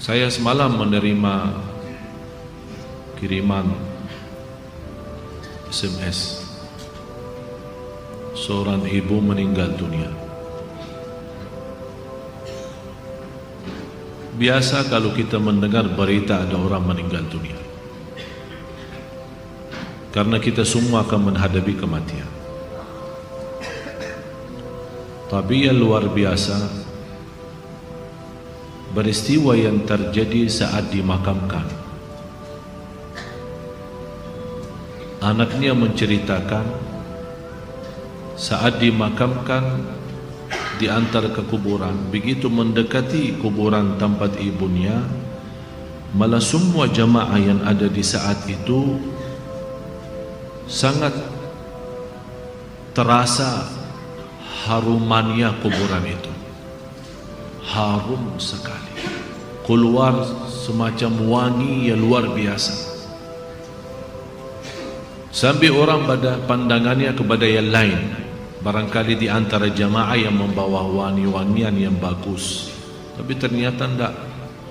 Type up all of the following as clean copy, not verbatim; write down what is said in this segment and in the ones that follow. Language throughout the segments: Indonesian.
Saya semalam menerima kiriman SMS. Seorang ibu meninggal dunia. Biasa kalau kita mendengar berita ada orang meninggal dunia, karena kita semua akan menghadapi kematian. Tapi yang luar biasa, peristiwa yang terjadi saat dimakamkan. Anaknya menceritakan saat dimakamkan di antara kuburan, begitu mendekati kuburan tempat ibunya, malah semua jamaah yang ada di saat itu sangat terasa harumannya kuburan itu. Harum sekali, keluar semacam wangi yang luar biasa, sampai orang pada pandangannya kepada yang lain. Barangkali di antara jamaah yang membawa wangi-wangian yang bagus, tapi ternyata tidak,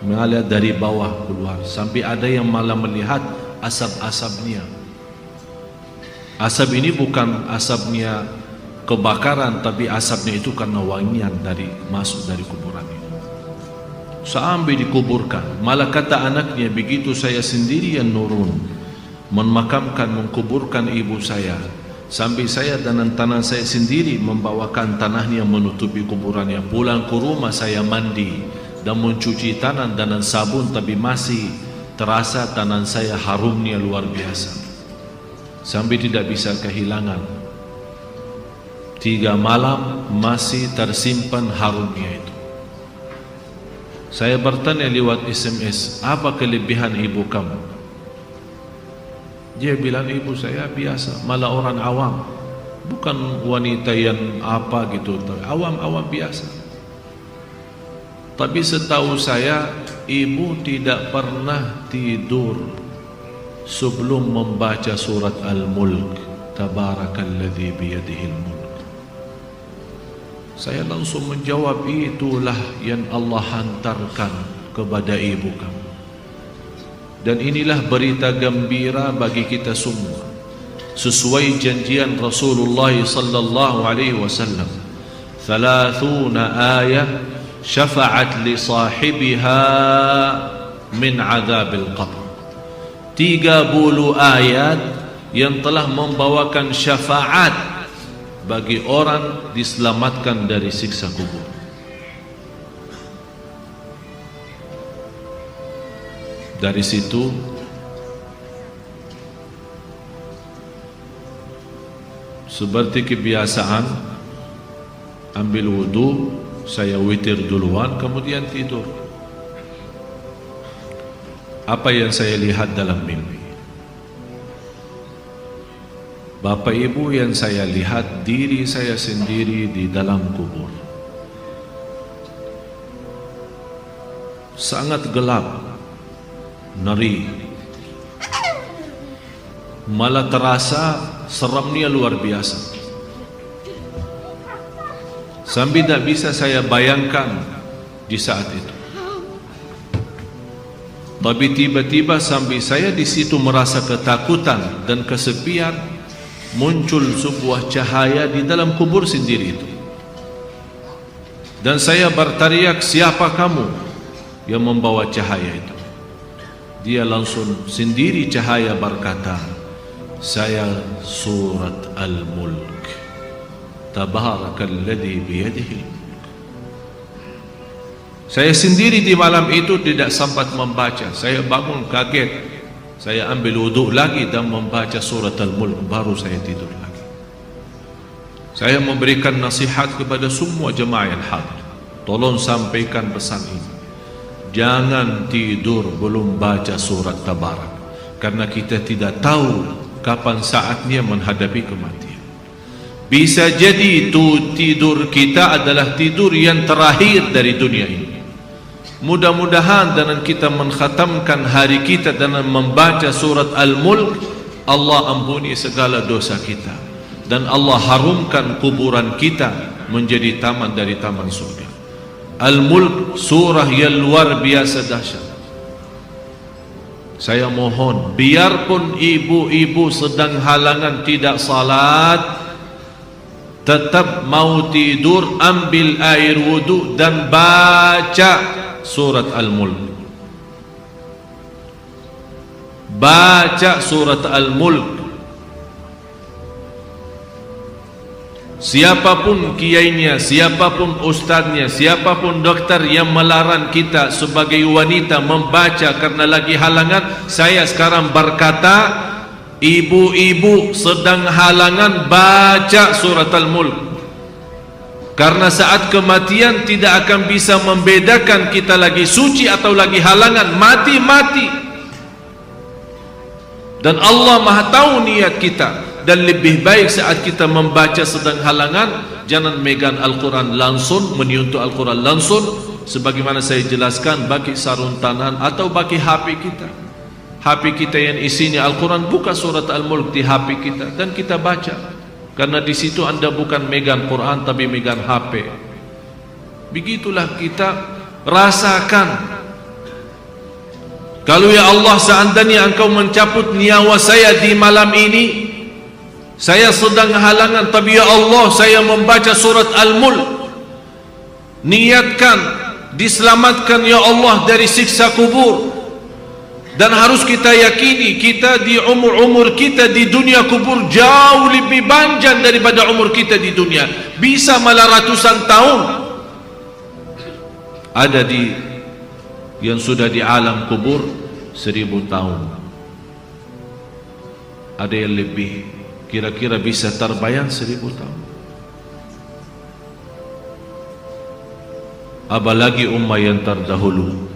mengalir dari bawah keluar, sampai ada yang malah melihat asap-asapnya. Asap ini bukan asapnya kebakaran, tapi asapnya itu karena wangian dari masuk dari kuburan itu. Sampai dikuburkan, malah kata anaknya, begitu saya sendiri yang nurun memakamkan, mengkuburkan ibu saya, sampai saya dan tanah saya sendiri membawakan tanahnya menutupi kuburannya. Pulang ke rumah saya mandi dan mencuci tanah dengan sabun, tapi masih terasa tanah saya harumnya luar biasa, sampai tidak bisa kehilangan. 3 malam masih tersimpan harumnya itu. Saya bertanya lewat SMS, apa kelebihan ibu kamu? Dia bilang, ibu saya biasa, malah orang awam, bukan wanita yang apa gitu, awam-awam biasa. Tapi setahu saya, ibu tidak pernah tidur sebelum membaca surat Al-Mulk, Tabarakalladzi biyadihil mulk. Saya langsung menjawab, itulah yang Allah hantarkan kepada ibu kamu. Dan inilah berita gembira bagi kita semua, sesuai janjian Rasulullah sallallahu alaihi wasallam. 30 ayat syafa'at li sahibiha min azabil qabr. 30 ayat yang telah membawakan syafaat bagi orang diselamatkan dari siksa kubur. Dari situ seperti kebiasaan, ambil wudu, saya witir duluan, kemudian tidur. Apa yang saya lihat dalam mimpi? Bapak ibu yang saya lihat, diri saya sendiri di dalam kubur. Sangat gelap, ngeri, malah terasa seramnya luar biasa, sampai tidak bisa saya bayangkan di saat itu. Tapi tiba-tiba sampai saya di situ merasa ketakutan dan kesepian, muncul sebuah cahaya di dalam kubur sendiri itu, dan saya berteriak, siapa kamu yang membawa cahaya itu? Dia langsung sendiri cahaya berkata, saya surat Al-Mulk, Tabarakalladzi biyadihi. Saya sendiri di malam itu tidak sempat membaca. Saya bangun kaget, saya ambil wudu lagi dan membaca surat Al-Mulk, baru saya tidur lagi. Saya memberikan nasihat kepada semua jemaah yang hadir, tolong sampaikan pesan ini. Jangan tidur belum baca surat Tabarak, karena kita tidak tahu kapan saatnya menghadapi kematian. Bisa jadi itu tidur kita adalah tidur yang terakhir dari dunia ini. Mudah-mudahan dengan kita mengkhatamkan hari kita dengan membaca surat Al-Mulk, Allah ampuni segala dosa kita, dan Allah harumkan kuburan kita menjadi taman dari taman surga. Al-Mulk surah yang luar biasa dahsyat. Saya mohon, biarpun ibu-ibu sedang halangan tidak salat, tetap mau tidur, ambil air wudu dan baca surat Al-Mulk. Baca surat Al-Mulk. Siapapun kiainya, siapapun ustaznya, siapapun dokter yang melarang kita sebagai wanita membaca karena lagi halangan, saya sekarang berkata, ibu-ibu sedang halangan, baca surat Al-Mulk. Karena saat kematian tidak akan bisa membedakan kita lagi suci atau lagi halangan, mati-mati. Dan Allah Maha tahu niat kita. Dan lebih baik saat kita membaca sedang halangan, jangan megang Al-Quran langsung, menyentuh Al-Quran langsung, sebagaimana saya jelaskan, bagi sarung tangan atau bagi HP kita. HP kita yang isinya Al-Quran, buka surat Al-Mulk di HP kita dan kita baca. Karena di situ anda bukan megang Quran tapi megang HP. Begitulah kita rasakan. Kalau ya Allah, seandainya engkau mencabut nyawa saya di malam ini, saya sedang halangan, tapi ya Allah, saya membaca surat Al-Mulk, niatkan diselamatkan ya Allah dari siksa kubur. Dan harus kita yakini, kita di umur kita di dunia kubur jauh lebih panjang daripada umur kita di dunia, bisa malah ratusan tahun. Ada di yang sudah di alam kubur 1000 tahun, ada yang lebih, kira-kira bisa terbayang 1000 tahun. Apalagi umat yang terdahulu.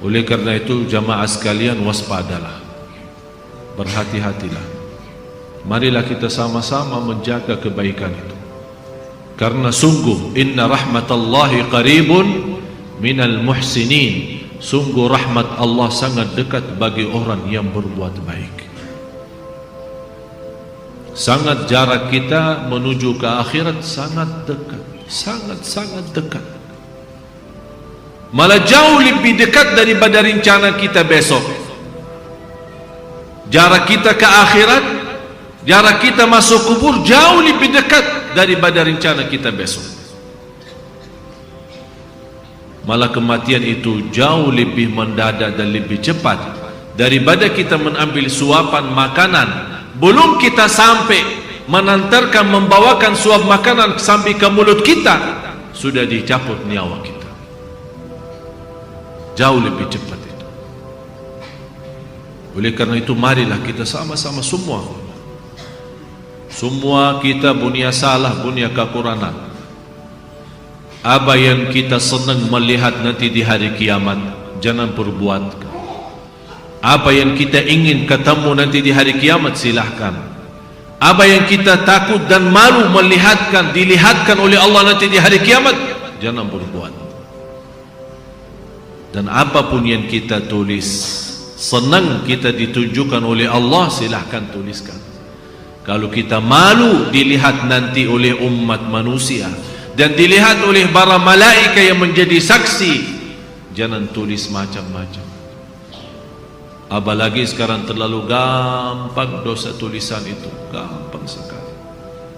Oleh karena itu jamaah sekalian, waspadalah, berhati-hatilah. Marilah kita sama-sama menjaga kebaikan itu. Karena sungguh inna rahmatallahi qaribun minal muhsinin. Sungguh rahmat Allah sangat dekat bagi orang yang berbuat baik. Sangat jarak kita menuju ke akhirat sangat dekat, sangat-sangat dekat. Malah jauh lebih dekat daripada rencana kita besok. Jarak kita ke akhirat, jarak kita masuk kubur jauh lebih dekat daripada rencana kita besok. Malah kematian itu jauh lebih mendadak dan lebih cepat daripada kita mengambil suapan makanan. Belum kita sampai menantarkan, membawakan suap makanan sampai ke mulut kita, sudah dicabut nyawa kita. Jauh lebih cepat itu. Oleh karena itu marilah kita sama-sama semua kita punya salah, punya kekurangan. Apa yang kita senang melihat nanti di hari kiamat, jangan perbuat. Apa yang kita ingin ketemu nanti di hari kiamat, silahkan. Apa yang kita takut dan malu dilihatkan oleh Allah nanti di hari kiamat, jangan berbuat. Dan apapun yang kita tulis, senang kita ditunjukkan oleh Allah, silahkan tuliskan. Kalau kita malu dilihat nanti oleh umat manusia dan dilihat oleh para malaikat yang menjadi saksi, jangan tulis macam-macam. Apalagi sekarang terlalu gampang dosa tulisan itu, gampang sekali.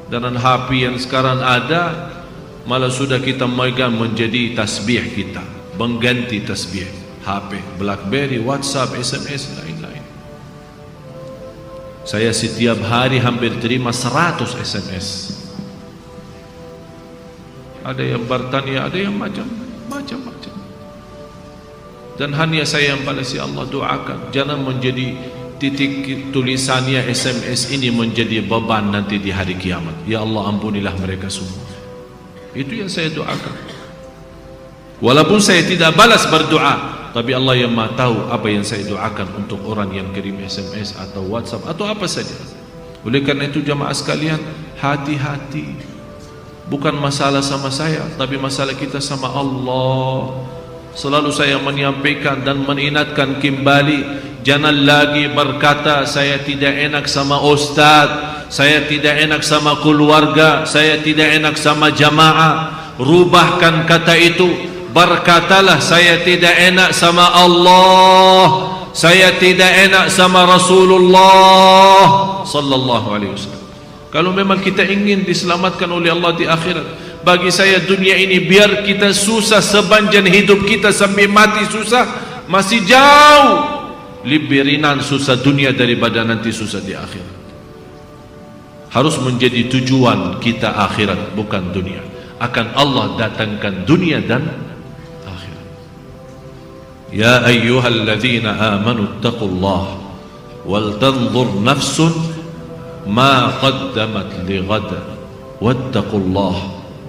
Dan HP yang sekarang ada, malah sudah kita megang menjadi tasbih kita, mengganti tasbih. HP, BlackBerry, WhatsApp, SMS, lain-lain. Saya setiap hari hampir terima 100 SMS. Ada yang bertanya, ada yang macam-macam. Dan hanya saya yang balas, ya Allah, doakan jangan menjadi titik tulisannya SMS ini menjadi beban nanti di hari kiamat. Ya Allah, ampunilah mereka semua. Itu yang saya doakan. Walaupun saya tidak balas berdoa, tapi Allah yang Maha tahu apa yang saya doakan untuk orang yang kirim SMS atau WhatsApp atau apa saja. Oleh karena itu jamaah sekalian, hati-hati. Bukan masalah sama saya, tapi masalah kita sama Allah. Selalu saya menyampaikan dan mengingatkan kembali, jangan lagi berkata saya tidak enak sama ustaz, saya tidak enak sama keluarga, saya tidak enak sama jamaah. Rubahkan kata itu berkatalah, saya tidak enak sama Allah, saya tidak enak sama Rasulullah sallallahu alaihi wasallam. Kalau memang kita ingin diselamatkan oleh Allah di akhirat, bagi saya dunia ini biar kita susah sepanjang hidup kita sampai mati susah, masih jauh lebih ringan susah dunia daripada nanti susah di akhirat. Harus menjadi tujuan kita akhirat, bukan dunia. Akan Allah datangkan dunia dan akhirat. Ya ayyuhalladzina amanu taqullah wal tanzur nafsun ma qaddamat lighad wattaqullah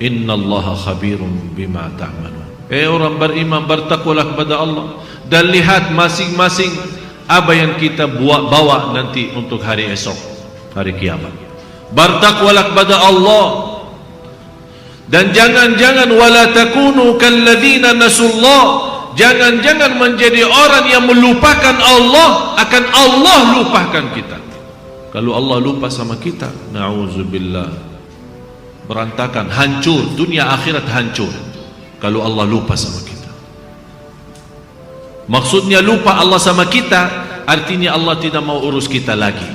innallaha khabirun bima ta'malun. Orang beriman, bertakwalah kepada Allah dan lihat masing-masing apa yang kita bawa nanti untuk hari esok, hari kiamat. Bertakwalah kepada Allah dan jangan-jangan wala takunu kalladzina nasullah, jangan-jangan menjadi orang yang melupakan Allah, akan Allah lupakan kita. Kalau Allah lupa sama kita, na'udzubillah, berantakan, hancur, dunia akhirat hancur kalau Allah lupa sama kita. Maksudnya lupa Allah sama kita, artinya Allah tidak mau urus kita lagi,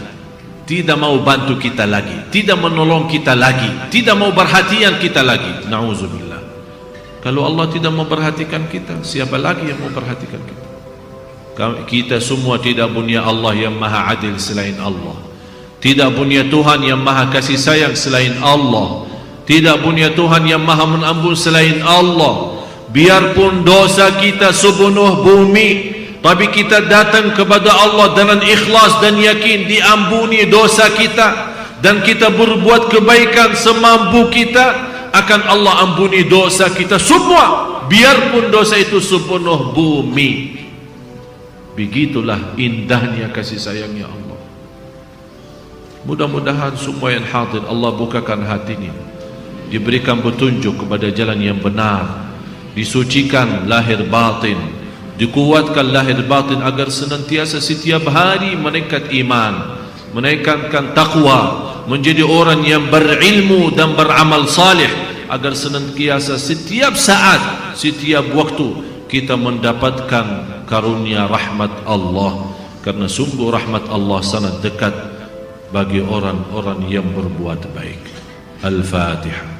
tidak mau bantu kita lagi, tidak menolong kita lagi, tidak mau perhatian kita lagi. Na'udzubillah. Kalau Allah tidak mau perhatikan kita, siapa lagi yang mau perhatikan kita? Kita semua tidak punya Allah yang maha adil selain Allah, tidak punya Tuhan yang maha kasih sayang selain Allah, tidak punya Tuhan yang maha menampun selain Allah. Biarpun dosa kita sepenuh bumi, tapi kita datang kepada Allah dengan ikhlas dan yakin diampuni dosa kita, dan kita berbuat kebaikan semampu kita, akan Allah ampuni dosa kita semua, biarpun dosa itu sepenuh bumi. Begitulah indahnya kasih sayangnya Allah. Mudah-mudahan semua yang hadir Allah bukakan hatinya, diberikan petunjuk kepada jalan yang benar, disucikan lahir batin, dikuatkan lahir batin agar senantiasa setiap hari meningkat iman, meningkatkan takwa, menjadi orang yang berilmu dan beramal salih, agar senantiasa setiap saat, setiap waktu kita mendapatkan karunia rahmat Allah, karena sungguh rahmat Allah sangat dekat bagi orang-orang yang berbuat baik. Al-Fatihah.